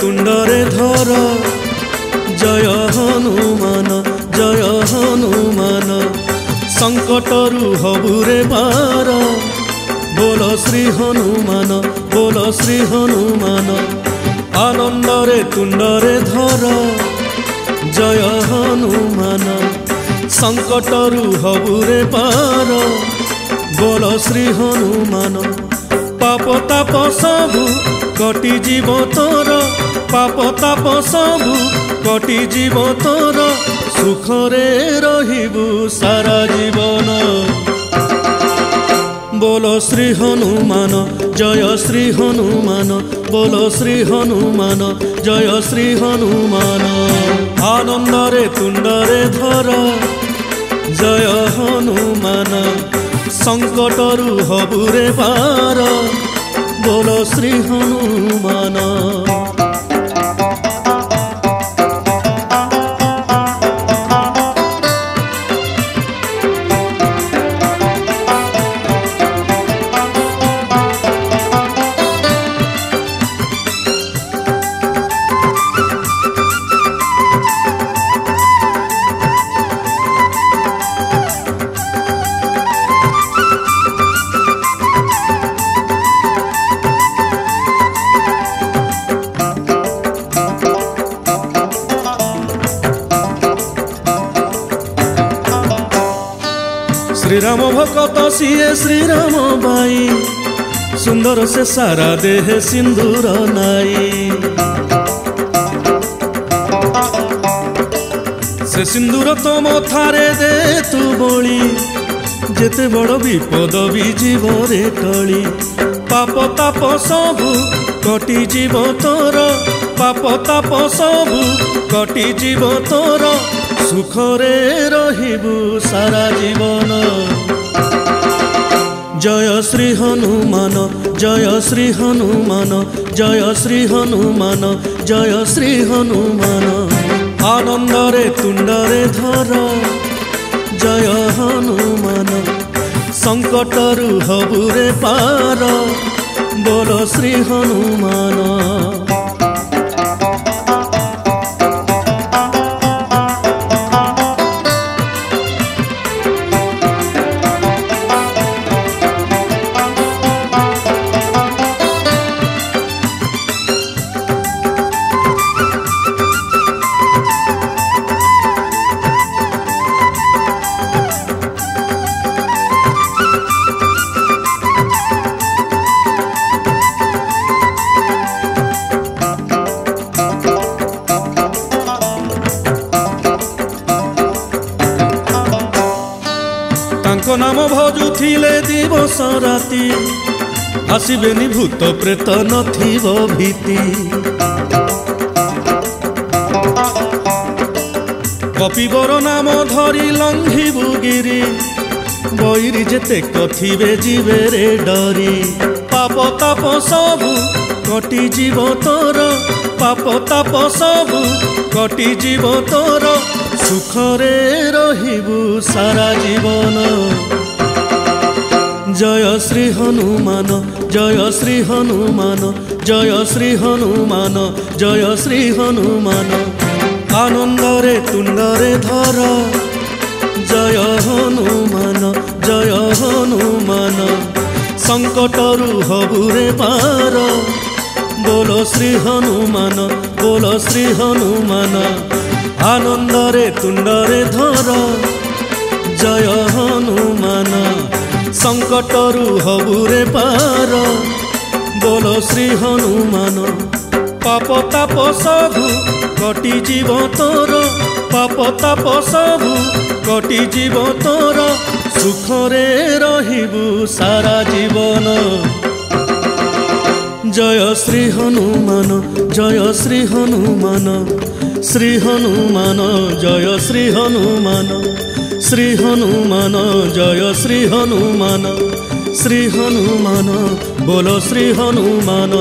तुंडरे धर जय हनुमान जय हनुमान संकटरु हबुरे पार बोलो श्री हनुमान बोलो श्री हनुमान आनंदरे तुंडरे धर जय हनुमान संकटरु हबुरे पार बोलो श्री हनुमान पाप ताप सबु कटि जीव तोर पाप ताप सबु कटि जीव तोर सुखरे रहिबु सारा जीवन बोलो श्री हनुमान जय श्री हनुमान बोलो श्री हनुमान जय श्री हनुमान आनंदरे तुंडरे धर जय हनुमान संकटरु हबुरे पार बोलो श्री हनुमान। श्रीराम भक्त सीए श्रीराम बाई सुंदर से सारा देह सिंदूर नाई से सिंदूर तो मथारे दे तू बोली जेते बड़ विपद भी जीवरे टली पाप ताप सबु कटि जीव तोर पाप ताप सबु कटि जीव तोर सुखरे रहिबु सारा जीवन जय श्री हनुमान जय श्री हनुमान जय श्री हनुमान जय श्री हनुमान आनंदरे तुंडरे धर जय हनुमान संकटरु हबुरे पार बोलो श्री हनुमान। नाम भजुथिले दिवस राति आसबेनी भूत प्रेत नथिब भीति कपिवर नाम धरी लंघिबु गिरी बैरी जेते कथिबे जीवे रे डरी पाप ताप सबु कटि जीव तोर पाप ताप सबु कटि जीव तोर सुखरे रहिबु सारा जीवन जय श्री हनुमान जय श्री हनुमान जय श्री हनुमान जय श्री हनुमान आनंदरे तुंडरे धर जय हनुमान जय हनुमान संकटरु हबुरे पार बोलो श्री हनुमान बोलो श्री हनुमान आनंदरे तुंडरे धर जय हनुमान संकटरु हबुरे पार बोलो श्री हनुमान पाप ताप सबु कटि जीव तोर पाप ताप सबु कटि जीव तोर सुखरे रहिबु सारा जीवन जय श्री हनुमान जय श्री हनुमान श्री हनुमान जय श्री हनुमान श्री हनुमान जय श्री हनुमान श्री हनुमान बोलो श्री हनुमान।